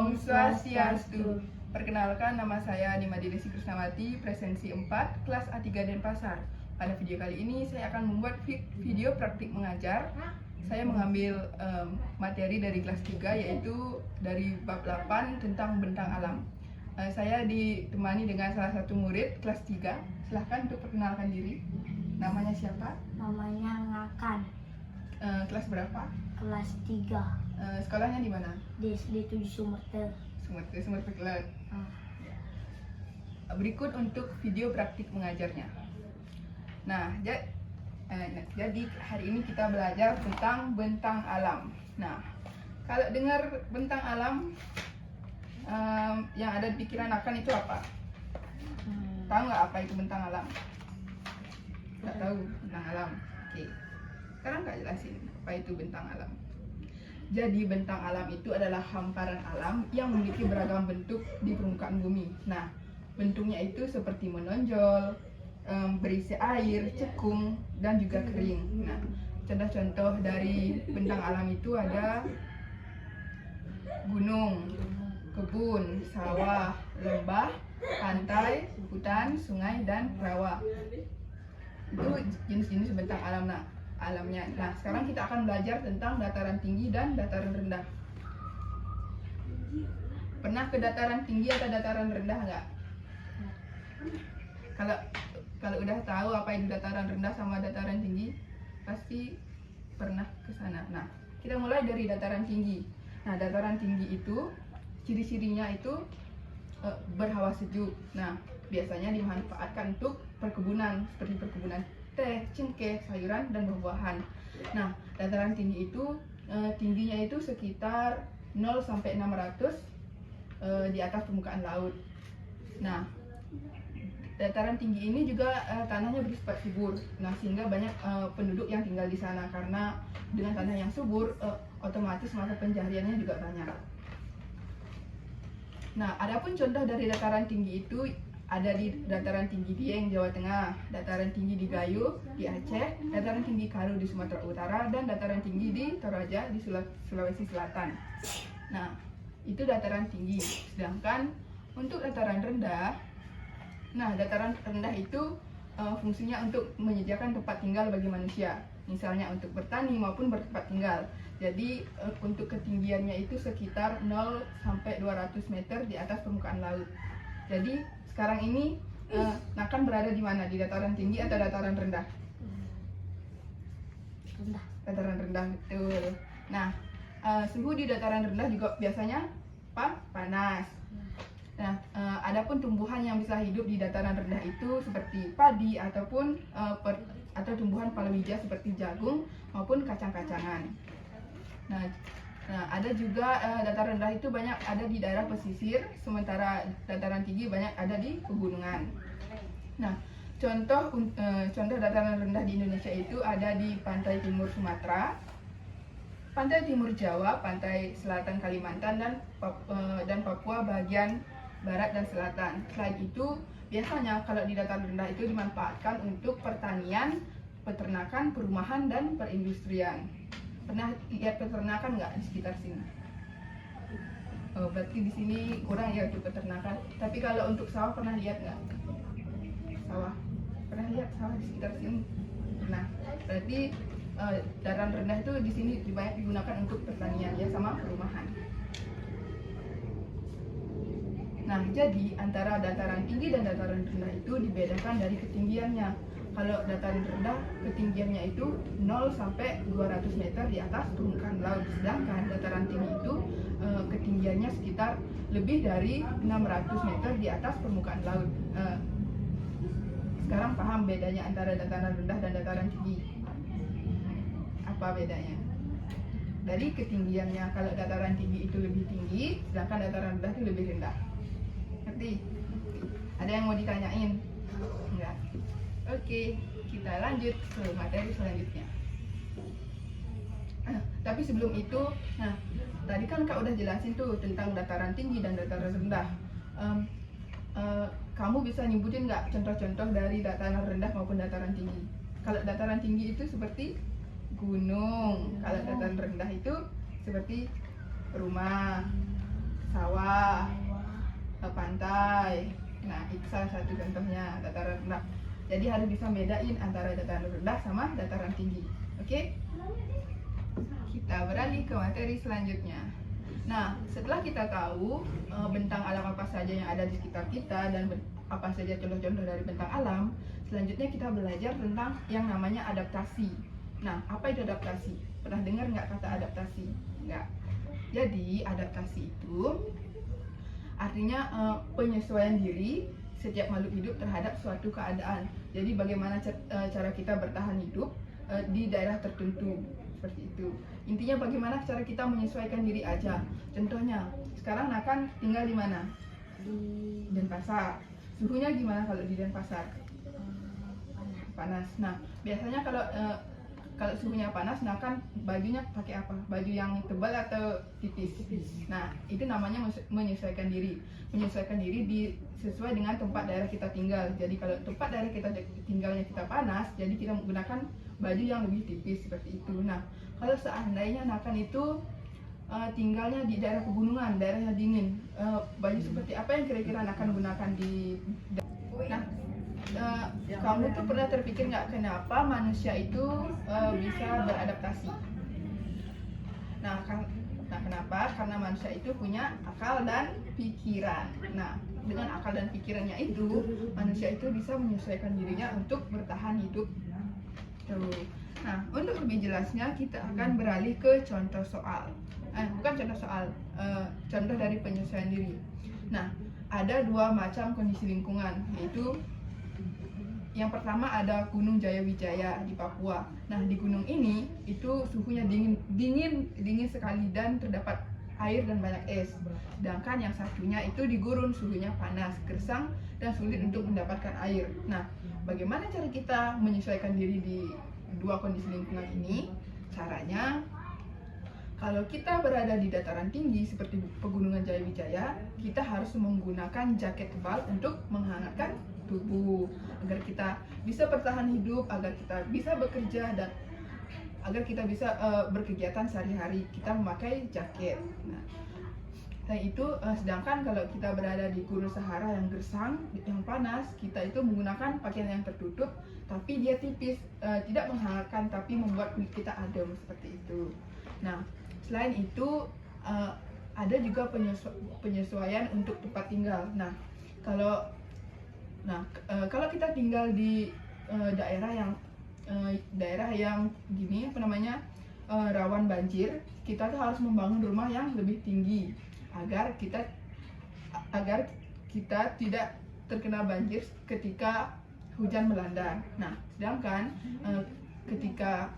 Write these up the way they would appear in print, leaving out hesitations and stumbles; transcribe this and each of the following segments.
Om Swastiastu. Perkenalkan, nama saya Nima Desi Krisnawati, presensi 4, kelas A3 Denpasar. Pada video kali ini saya akan membuat video praktik mengajar. Saya mengambil materi dari kelas 3, yaitu dari bab 8 tentang bentang alam. Saya ditemani dengan salah satu murid kelas 3. Silahkan untuk perkenalkan diri. Namanya siapa? Namanya Ngakan. Kelas berapa? Kelas 3. Sekolahnya di mana? Di SD 7 Sumerte. Sumerte Kelet. Berikut untuk video praktik mengajarnya. Nah, jadi hari ini kita belajar tentang bentang alam. Nah, kalau dengar bentang alam, yang ada di pikiran akan itu apa? Tahu nggak apa itu bentang alam? Nggak tahu bentang alam. Oke. Sekarang Kak jelasin apa itu bentang alam. Jadi bentang alam itu adalah hamparan alam yang memiliki beragam bentuk di permukaan bumi. Nah, bentuknya itu seperti menonjol, berisi air, cekung, dan juga kering. Nah, contoh-contoh dari bentang alam itu ada gunung, kebun, sawah, lembah, pantai, hutan, sungai, dan rawa. Itu jenis-jenis bentang alam alamnya. Nah, sekarang kita akan belajar tentang dataran tinggi dan dataran rendah. Pernah ke dataran tinggi atau dataran rendah nggak? Kalau udah tahu apa itu dataran rendah sama dataran tinggi, pasti pernah ke sana. Nah, kita mulai dari dataran tinggi. Nah, dataran tinggi itu ciri-cirinya itu berhawa sejuk. Nah, biasanya dimanfaatkan untuk perkebunan, seperti perkebunan teh, cengkeh, sayuran, dan buah-buahan. Nah, dataran tinggi itu tingginya itu sekitar 0 sampai 600 di atas permukaan laut. Nah, dataran tinggi ini juga tanahnya bersifat subur. Nah, sehingga banyak penduduk yang tinggal di sana, karena dengan tanah yang subur otomatis mata pencahariannya juga banyak. Nah, adapun contoh dari dataran tinggi itu ada di dataran tinggi Dieng, Jawa Tengah, dataran tinggi di Gayo di Aceh, dataran tinggi Karu di Sumatera Utara, dan dataran tinggi di Toraja di Sulawesi Selatan. Nah, itu dataran tinggi. Sedangkan untuk dataran rendah, nah dataran rendah itu fungsinya untuk menyediakan tempat tinggal bagi manusia, misalnya untuk bertani maupun bertempat tinggal. Jadi untuk ketinggiannya itu sekitar 0 sampai 200 meter di atas permukaan laut. Jadi sekarang ini Nakan berada di mana? Di dataran tinggi atau dataran rendah? Rendah. Dataran rendah, betul. Nah, suhu di dataran rendah juga biasanya panas. Nah, adapun tumbuhan yang bisa hidup di dataran rendah itu seperti padi ataupun atau tumbuhan palawija seperti jagung maupun kacang-kacangan. Nah, ada juga dataran rendah itu banyak ada di daerah pesisir, sementara dataran tinggi banyak ada di pegunungan. Nah, contoh dataran rendah di Indonesia itu ada di pantai timur Sumatera, pantai timur Jawa, pantai selatan Kalimantan, dan Papua bagian barat dan selatan. Selain itu, biasanya kalau di dataran rendah itu dimanfaatkan untuk pertanian, peternakan, perumahan, dan perindustrian. Pernah lihat peternakan nggak di sekitar sini? Oh, berarti di sini kurang ya untuk peternakan. Tapi kalau untuk sawah pernah lihat nggak? Sawah, pernah lihat sawah di sekitar sini? Nah, berarti dataran rendah itu di sini banyak digunakan untuk pertanian ya, sama perumahan. Nah, jadi antara dataran tinggi dan dataran rendah itu dibedakan dari ketinggiannya. Kalau dataran rendah ketinggiannya itu 0 sampai 200 meter di atas permukaan laut, sedangkan dataran tinggi itu ketinggiannya sekitar lebih dari 600 meter di atas permukaan laut. Sekarang paham bedanya antara dataran rendah dan dataran tinggi? Apa bedanya? Dari ketinggiannya, kalau dataran tinggi itu lebih tinggi, sedangkan dataran rendah itu lebih rendah. Ngerti? Ada yang mau ditanyain? Enggak? Oke, kita lanjut ke materi selanjutnya. Tapi sebelum itu, nah tadi kan Kak udah jelasin tuh tentang dataran tinggi dan dataran rendah. Kamu bisa nyebutin nggak contoh-contoh dari dataran rendah maupun dataran tinggi? Kalau dataran tinggi itu seperti gunung, kalau dataran rendah itu seperti rumah, sawah, pantai. Nah, itu salah satu contohnya dataran rendah. Jadi harus bisa bedain antara dataran rendah sama dataran tinggi. Oke? Kita beralih ke materi selanjutnya. Nah, setelah kita tahu bentang alam apa saja yang ada di sekitar kita dan apa saja contoh-contoh dari bentang alam, selanjutnya kita belajar tentang yang namanya adaptasi. Nah, apa itu adaptasi? Pernah dengar nggak kata adaptasi? Nggak. Jadi, adaptasi itu artinya penyesuaian diri setiap makhluk hidup terhadap suatu keadaan. Jadi, bagaimana cara kita bertahan hidup di daerah tertentu, seperti itu. Intinya bagaimana cara kita menyesuaikan diri aja. Contohnya, sekarang Nakan tinggal di mana? Di Denpasar. Suhunya gimana kalau di Denpasar? Panas. Nah, biasanya kalau suhunya panas, Nakan bajunya pakai apa? Baju yang tebal atau tipis? Nah, itu namanya menyesuaikan diri. Menyesuaikan diri sesuai dengan tempat daerah kita tinggal. Jadi kalau tempat daerah kita tinggalnya kita panas, jadi kita menggunakan baju yang lebih tipis seperti itu. Nah, kalau seandainya Nakan itu tinggalnya di daerah pegunungan, daerah yang dingin, baju seperti apa yang kira-kira Nakan gunakan di? Nah, kamu tuh pernah terpikir nggak kenapa manusia itu bisa beradaptasi? Nah, kenapa? Karena manusia itu punya akal dan pikiran. Nah, dengan akal dan pikirannya itu, manusia itu bisa menyesuaikan dirinya untuk bertahan hidup. Nah, untuk lebih jelasnya kita akan beralih ke contoh soal. Bukan contoh soal, contoh dari penyesuaian diri. Nah, ada dua macam kondisi lingkungan, yaitu yang pertama ada Gunung Jayawijaya di Papua. Nah, di gunung ini itu suhunya dingin sekali dan terdapat air dan banyak es. Sedangkan yang satunya itu di gurun, suhunya panas, gersang dan sulit untuk mendapatkan air. Nah, bagaimana cara kita menyesuaikan diri di dua kondisi lingkungan ini? Caranya, kalau kita berada di dataran tinggi seperti Pegunungan Jayawijaya, kita harus menggunakan jaket tebal untuk menghangatkan tubuh agar kita bisa bertahan hidup, agar kita bisa bekerja dan agar kita bisa berkegiatan sehari-hari, kita memakai jaket. Nah, itu sedangkan kalau kita berada di Gurun Sahara yang gersang, yang panas, kita itu menggunakan pakaian yang tertutup, tapi dia tipis, tidak menghangatkan tapi membuat kulit kita adem seperti itu. Nah, selain itu ada juga penyesuaian untuk tempat tinggal. Nah, kalau kita tinggal di daerah yang gini, rawan banjir, kita tuh harus membangun rumah yang lebih tinggi agar kita tidak terkena banjir ketika hujan melanda. Nah, sedangkan ketika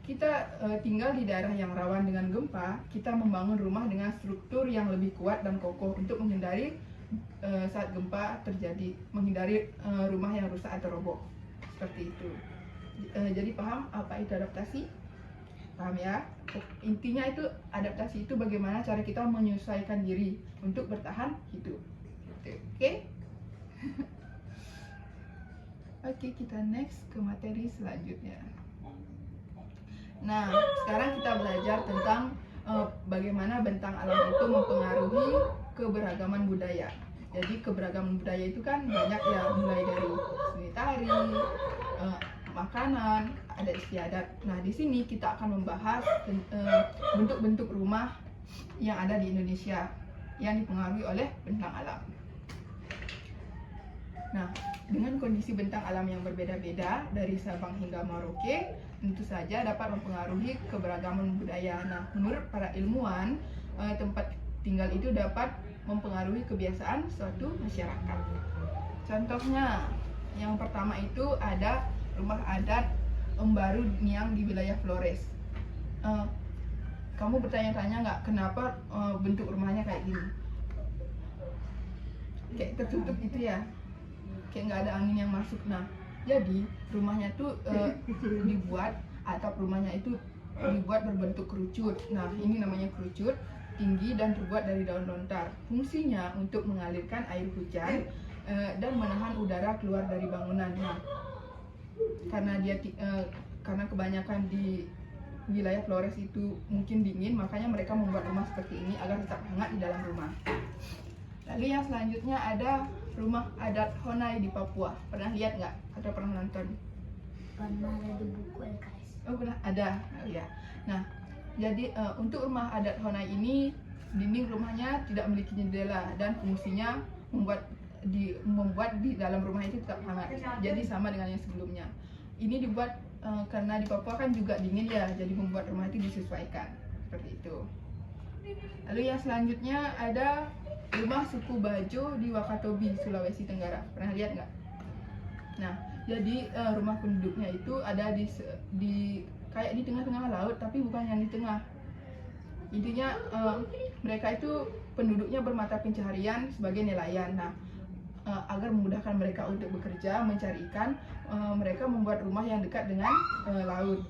kita tinggal di daerah yang rawan dengan gempa, kita membangun rumah dengan struktur yang lebih kuat dan kokoh untuk menghindari saat gempa terjadi, menghindari rumah yang rusak atau roboh. Seperti itu. Jadi paham apa itu adaptasi? Paham ya? Intinya itu adaptasi itu bagaimana cara kita menyesuaikan diri untuk bertahan hidup. Oke? Oke, kita next ke materi selanjutnya. Nah, sekarang kita belajar tentang bagaimana bentang alam itu mempengaruhi keberagaman budaya. Jadi keberagaman budaya itu kan banyak ya, mulai dari seni tari, makanan, adat istiadat. Nah, di sini kita akan membahas bentuk-bentuk rumah yang ada di Indonesia yang dipengaruhi oleh bentang alam. Nah, dengan kondisi bentang alam yang berbeda-beda dari Sabang hingga Merauke, tentu saja dapat mempengaruhi keberagaman budaya. Nah, menurut para ilmuwan, tempat tinggal itu dapat mempengaruhi kebiasaan suatu masyarakat. Contohnya, yang pertama itu ada rumah adat Embaru Niang di wilayah Flores. Kamu bertanya-tanya nggak kenapa bentuk rumahnya kayak gini? Kayak tertutup gitu ya, kayak nggak ada angin yang masuk. Nah, jadi rumahnya tuh dibuat, atap rumahnya itu dibuat berbentuk kerucut. Nah, ini namanya kerucut, tinggi dan terbuat dari daun lontar. Fungsinya untuk mengalirkan air hujan dan menahan udara keluar dari bangunan. Nah, karena kebanyakan wilayah Flores itu mungkin dingin, makanya mereka membuat rumah seperti ini agar tetap hangat di dalam rumah. Lalu yang selanjutnya ada rumah adat Honai di Papua. Pernah lihat nggak atau pernah nonton? Pernah ada di buku LKS. Oh pernah ada, oh, ya. Nah, jadi untuk rumah adat Honai ini dinding rumahnya tidak memiliki jendela dan fungsinya membuat di dalam rumah itu tetap hangat. Jadi sama dengan yang sebelumnya. Ini dibuat karena di Papua kan juga dingin ya, jadi membuat rumah itu disesuaikan seperti itu. Lalu yang selanjutnya ada rumah suku Bajo di Wakatobi, Sulawesi Tenggara. Pernah lihat nggak? Nah, jadi rumah penduduknya itu ada di kayak di tengah-tengah laut, tapi bukan yang di tengah. Intinya mereka itu penduduknya bermata pencaharian sebagai nelayan. Nah, agar memudahkan mereka untuk bekerja mencari ikan, mereka membuat rumah yang dekat dengan laut.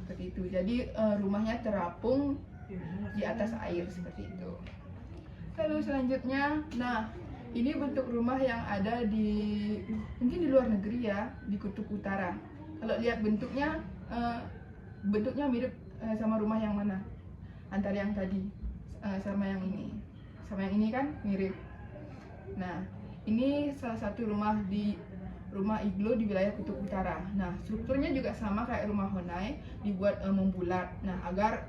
Seperti itu. Jadi rumahnya terapung di atas air seperti itu. Lalu selanjutnya, nah ini bentuk rumah yang ada mungkin di luar negeri ya, di Kutub Utara. Kalau lihat bentuknya mirip sama rumah yang mana? Antara yang tadi sama yang ini kan mirip. Nah, ini salah satu rumah iglo di wilayah Kutub Utara. Nah, strukturnya juga sama kayak rumah Honai, dibuat membulat. Nah, agar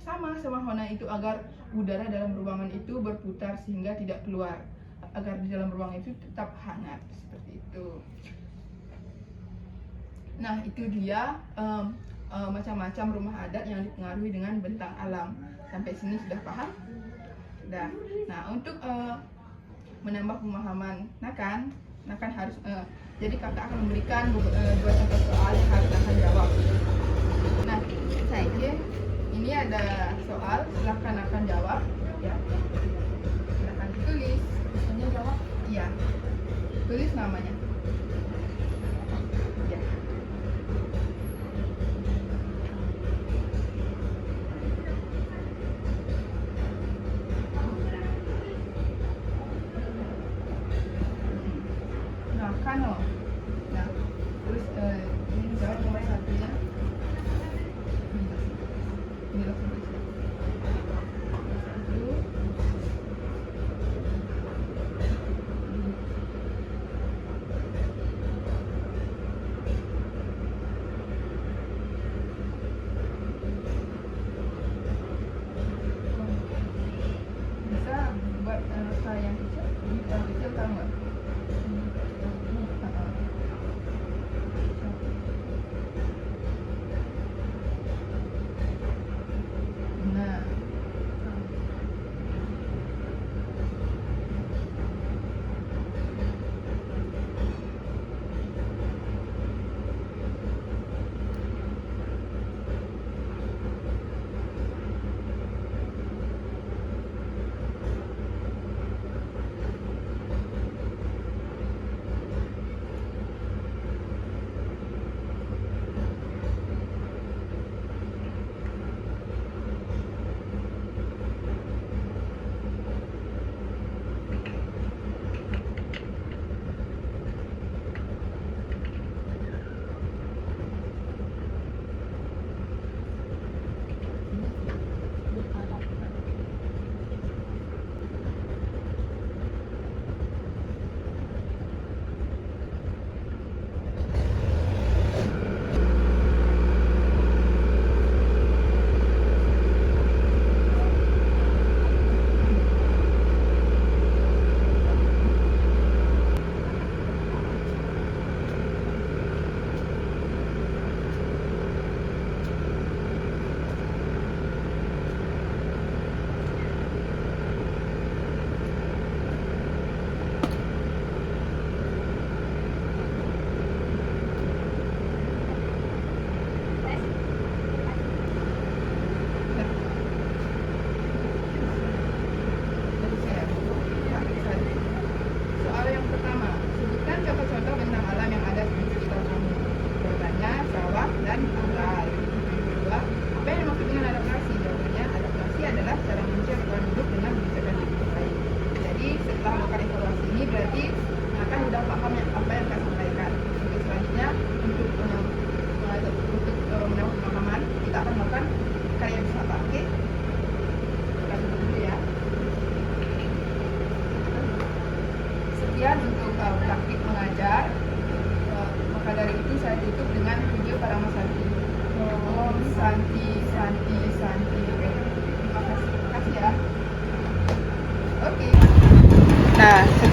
sama Honai itu agar udara dalam ruangan itu berputar sehingga tidak keluar, agar di dalam ruangan itu tetap hangat seperti itu. Nah, itu dia macam-macam rumah adat yang dipengaruhi dengan bentang alam. Sampai sini sudah paham? Sudah. Nah, untuk menambah pemahaman Nakan harus jadi kakak akan memberikan dua contoh soal yang harus Nakan jawab. Nah, saya ini ada soal, silahkan Nakan jawab ya. Silahkan tulis. Hanya jawab. Iya. Tulis namanya. Ya. Nah, Kano. Nah, terus ini jawab nomor satunya. Ini langsung tulis. Satu. Bisa buat saya yang kecil, kecil tahu nggak? Nah,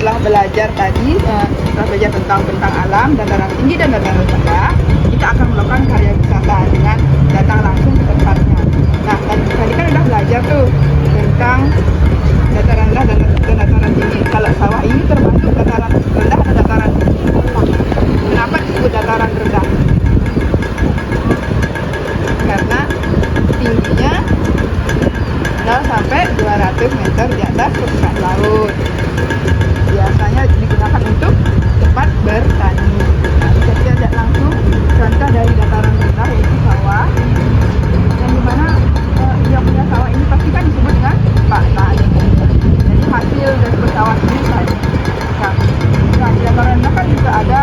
setelah belajar tadi, setelah belajar tentang bentang alam, dataran tinggi dan dataran rendah, kita akan melakukan karya wisata dengan datang langsung ke tempatnya. Nah, tadi kan udah belajar tuh tentang dataran rendah dan dataran tinggi. Kalau sawah ini termasuk dataran rendah atau dataran rendah? Kenapa disebut dataran rendah? Karena tingginya 0 sampai 200 meter di atas permukaan laut. Biasanya digunakan untuk tempat bertani. Nah, bisa kita lihat langsung contoh dari dataran rendah, yaitu sawah. Yang dimana yang punya sawah ini pasti kan disebut dengan tani. Jadi hasil dari sawah ini tadi. Nah, di dataran rendah kan juga ada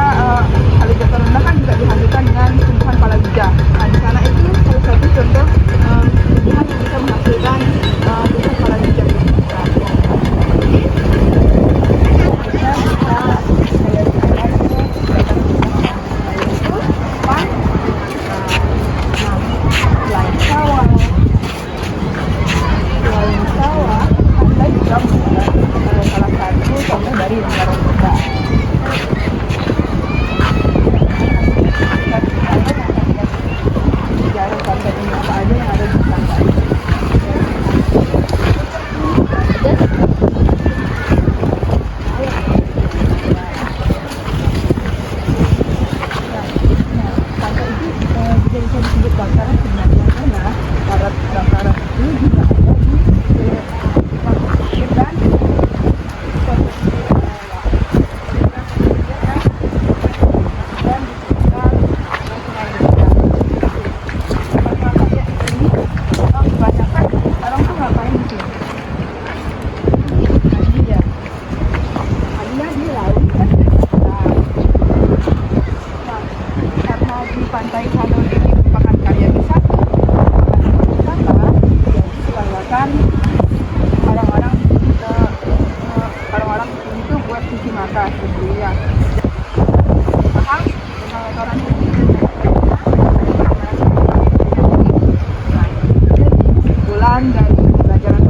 kalau di dataran rendah kan juga dihasilkan dengan tumbuhan palawija. Nah, di sana itu salah satu contoh tumbuhan yang bisa menghasilkan tumbuhan palawija. Salah satu contoh dari dataran rendah. Jarang pantai ini apa aja yang ada di pantai. Pantai itu juga bisa disebut bantaran sebenarnya karena bantaran itu juga ada di dan Pantai Sanur ini merupakan karya wisata, jadi kebanyakan orang-orang di sini tuh buat cuci mata seperti ya. Paham? Orang bulan dari pembelajaran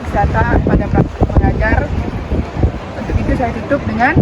wisata pada praktik mengajar. Untuk itu saya tutup dengan